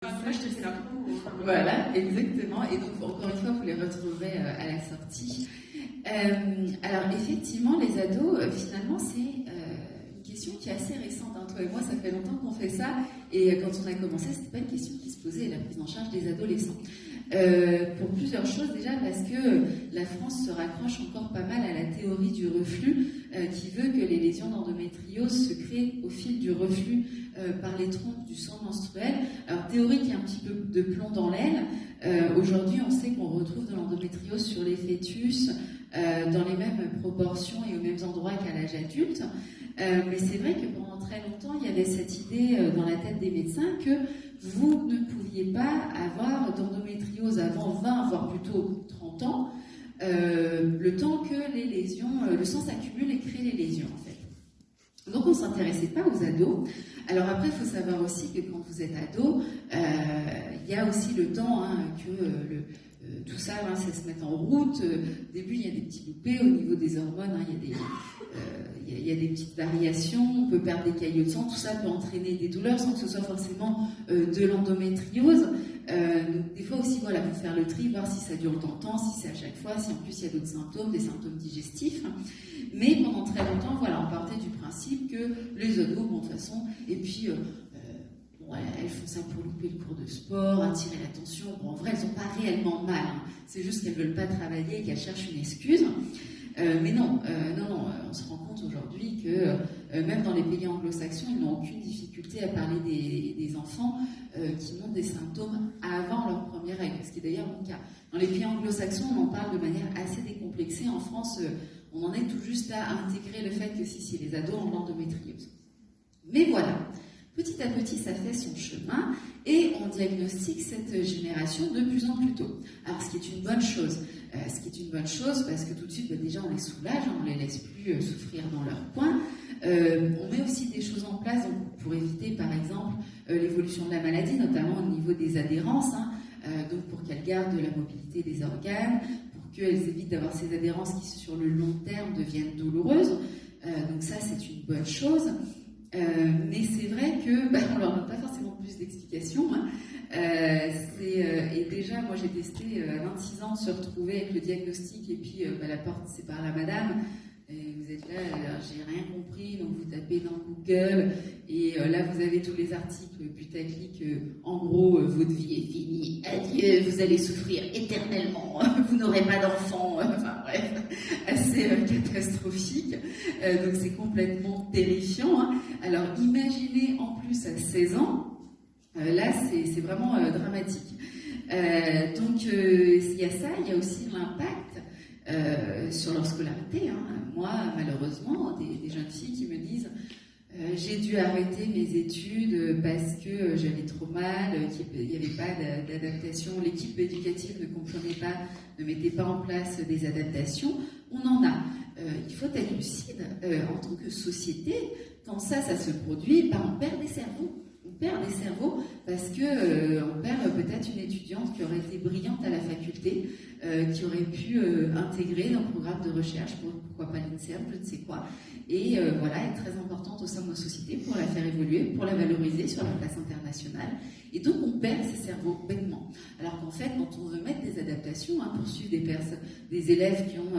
Moi, je te fais la promo. Voilà, exactement. Et donc, encore une fois, vous les retrouverez à la sortie. Alors, effectivement, les ados, finalement, c'est une question qui est assez récente. Hein. Toi et moi, ça fait longtemps qu'on fait ça. Et quand on a commencé, c'était pas une question qui se posait, la prise en charge des adolescents. Pour plusieurs choses, déjà parce que la France se raccroche encore pas mal à la théorie du reflux, qui veut que les lésions d'endométriose se créent au fil du reflux par les trompes du sang menstruel. Alors, théorie qui a un petit peu de plomb dans l'aile. Aujourd'hui, on sait qu'on retrouve de l'endométriose sur les fœtus dans les mêmes proportions et aux mêmes endroits qu'à l'âge adulte. Mais c'est vrai que pendant très longtemps, il y avait cette idée dans la tête des médecins que vous ne pouviez pas avoir d'endométriose avant 20, voire plutôt 30 ans, le temps que les lésions, le sang s'accumule et crée les lésions en fait. Donc on ne s'intéressait pas aux ados. Alors après, il faut savoir aussi que quand vous êtes ado, il y a aussi le temps que tout ça, ça se met en route. Au début, il y a des petits loupés au niveau des hormones, il y a des petites variations, on peut perdre des caillots de sang, tout ça peut entraîner des douleurs sans que ce soit forcément de l'endométriose. Donc des fois aussi, voilà, pour faire le tri, voir si ça dure dans le temps, si c'est à chaque fois, si en plus il y a d'autres symptômes, des symptômes digestifs. Mais pendant très longtemps, voilà, on partait du principe que les ados, bon, de toute façon, et puis elles font ça pour louper le cours de sport, attirer l'attention. Bon, en vrai, elles n'ont pas réellement mal. Hein. C'est juste qu'elles ne veulent pas travailler et qu'elles cherchent une excuse. Mais non, on se rend compte aujourd'hui que même dans les pays anglo-saxons, ils n'ont aucune difficulté à parler des enfants qui ont des symptômes avant leur première règle, ce qui est d'ailleurs mon cas. Dans les pays anglo-saxons, on en parle de manière assez décomplexée. En France, on en est tout juste à intégrer le fait que si les ados ont l'endométriose. Mais voilà. Petit à petit, ça fait son chemin et on diagnostique cette génération de plus en plus tôt. Alors, ce qui est une bonne chose. Parce que tout de suite, déjà, on les soulage, on ne les laisse plus souffrir dans leur coin. On met aussi des choses en place pour éviter, par exemple, l'évolution de la maladie, notamment au niveau des adhérences, donc pour qu'elles gardent de la mobilité des organes, pour qu'elles évitent d'avoir ces adhérences qui, sur le long terme, deviennent douloureuses. Donc ça, c'est une bonne chose. Mais c'est vrai que on leur donne pas forcément plus d'explications. Et déjà, moi j'ai testé à 26 ans de se retrouver avec le diagnostic et puis la porte c'est par la madame. Et vous êtes là, j'ai rien compris, donc vous tapez dans Google et là vous avez tous les articles putaclic. En gros, votre vie est finie, adieu, vous allez souffrir éternellement, vous n'aurez pas d'enfant. Enfin bref, assez catastrophique. Donc c'est complètement terrifiant. Hein. Alors imaginez en plus à 16 ans, là c'est vraiment dramatique. Donc il y a ça, il y a aussi l'impact sur leur scolarité. Hein. Moi, malheureusement, des jeunes filles qui me disent j'ai dû arrêter mes études parce que j'avais trop mal, qu'il n'y avait pas d'adaptation, l'équipe éducative ne comprenait pas, ne mettait pas en place des adaptations. On en a. Il faut être lucide en tant que société. Quand ça se produit, on perd des cerveaux. On perd des cerveaux parce que on perd peut-être une étudiante qui aurait été brillante à la faculté, qui aurait pu intégrer un programme de recherche, pourquoi pas l'INSERM, je ne sais quoi, et voilà, être très importante au sein de nos sociétés pour la faire évoluer, pour la valoriser sur la place internationale. Et donc on perd ces cerveaux bêtement. Alors qu'en fait, quand on veut mettre des adaptations pour suivre des élèves qui ont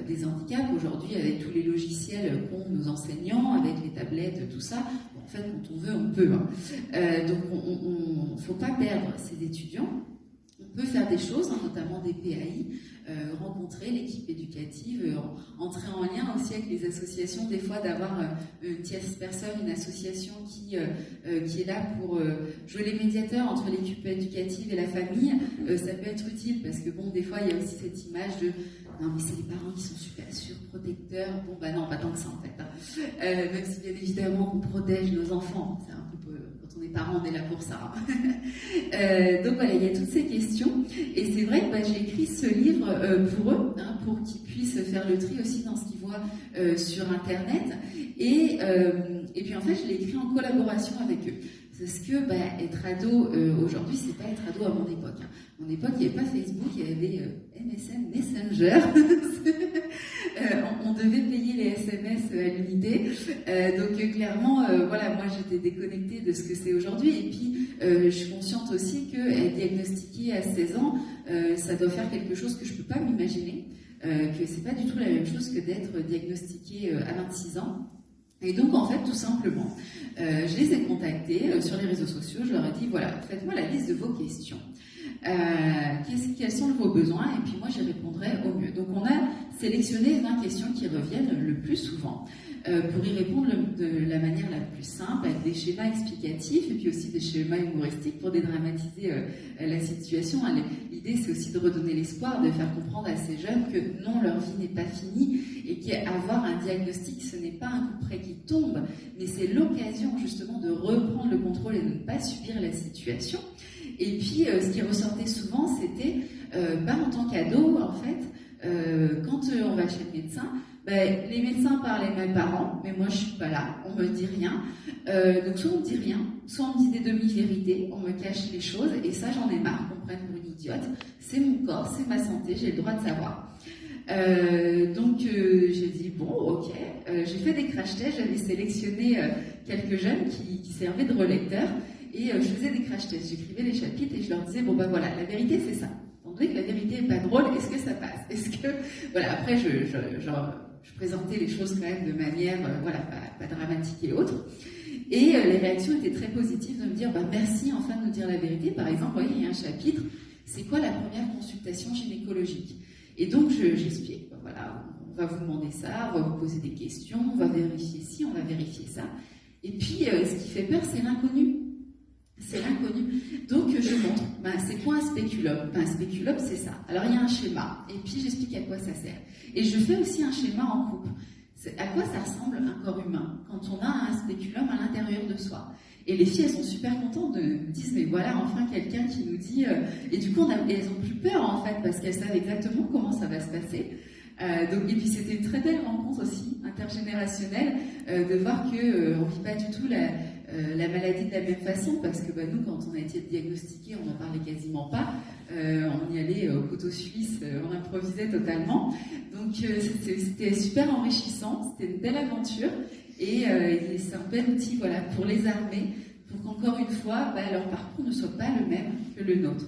des handicaps, aujourd'hui avec tous les logiciels qu'ont nos enseignants, avec les tablettes, tout ça, en fait, quand on veut, on peut. Donc on ne faut pas perdre ces étudiants. On peut faire des choses, notamment des PAI, rencontrer l'équipe éducative, entrer en lien aussi avec les associations, des fois d'avoir une tierce personne, une association qui est là pour jouer les médiateurs entre l'équipe éducative et la famille. Ça peut être utile parce que des fois il y a aussi cette image de non mais c'est les parents qui sont super surprotecteurs. Non, pas tant que ça en fait. Même si bien évidemment on protège nos enfants, c'est un peu quand on est parents, on est là pour ça. Donc voilà, il y a toutes ces questions. Et c'est vrai que j'ai écrit ce livre pour eux, pour qu'ils puissent faire le tri aussi dans ce qu'ils voient sur Internet. Et puis en fait, je l'ai écrit en collaboration avec eux. Parce que être ado aujourd'hui, c'est pas être ado à mon époque. Hein. À mon époque, il n'y avait pas Facebook, il y avait MSN, Messenger. On devait payer les SMS à l'unité. Donc clairement, voilà, moi j'étais déconnectée de ce que c'est aujourd'hui. Et puis, je suis consciente aussi qu'être diagnostiquée à 16 ans, ça doit faire quelque chose que je peux pas m'imaginer. Que c'est pas du tout la même chose que d'être diagnostiquée à 26 ans. Et donc, en fait, tout simplement, je les ai contactés sur les réseaux sociaux. Je leur ai dit, voilà, faites-moi la liste de vos questions. Quels sont vos besoins? Et puis moi, j'y répondrai au mieux. Donc, on a sélectionné 20 questions qui reviennent le plus souvent pour y répondre de la manière la plus simple, avec des schémas explicatifs et puis aussi des schémas humoristiques pour dédramatiser la situation. L'idée, c'est aussi de redonner l'espoir, de faire comprendre à ces jeunes que non, leur vie n'est pas finie et qu'avoir un diagnostic, ce n'est pas un coup près qui tombe, mais c'est l'occasion justement de reprendre le contrôle et de ne pas subir la situation. Et puis, ce qui ressortait souvent, c'était, en tant qu'ado, en fait, quand on va chez le médecin, les médecins parlent à mes parents, mais moi je suis pas là, on me dit rien. Donc soit on me dit rien, soit on me dit des demi-vérités, on me cache les choses, et ça j'en ai marre qu'on me prenne pour une idiote. C'est mon corps, c'est ma santé, j'ai le droit de savoir. Donc j'ai dit bon, ok, j'ai fait des crash tests, j'avais sélectionné quelques jeunes qui servaient de relecteurs, et je faisais des crash tests, j'écrivais les chapitres et je leur disais bon voilà, la vérité c'est ça. On dirait que la vérité n'est pas drôle, est-ce que ça passe? Est-ce que voilà, après je présentais les choses quand même de manière pas dramatique et autre. Et les réactions étaient très positives de me dire merci enfin de nous dire la vérité. Par exemple, vous voyez, il y a un chapitre, c'est quoi la première consultation gynécologique? Et donc j'explique, voilà, on va vous demander ça, on va vous poser des questions, on va vérifier ci, on va vérifier ça. Et puis ce qui fait peur, c'est l'inconnu. C'est l'inconnu. Donc je montre, c'est quoi un spéculum? Un spéculum, c'est ça. Alors il y a un schéma, et puis j'explique à quoi ça sert. Et je fais aussi un schéma en couple. À quoi ça ressemble un corps humain quand on a un spéculum à l'intérieur de soi? Et les filles, elles sont super contentes de me dire, mais voilà, enfin quelqu'un qui nous dit... Et du coup, elles ont plus peur, en fait, parce qu'elles savent exactement comment ça va se passer. Et puis c'était une très belle rencontre aussi, intergénérationnelle, de voir qu'on ne vit pas du tout la maladie de la même façon, parce que nous, quand on a été diagnostiqués, on n'en parlait quasiment pas. On y allait au couteau suisse, on improvisait totalement. Donc c'était super enrichissant, c'était une belle aventure. Et c'est un bel outil pour les armer, pour qu'encore une fois, leur parcours ne soit pas le même que le nôtre.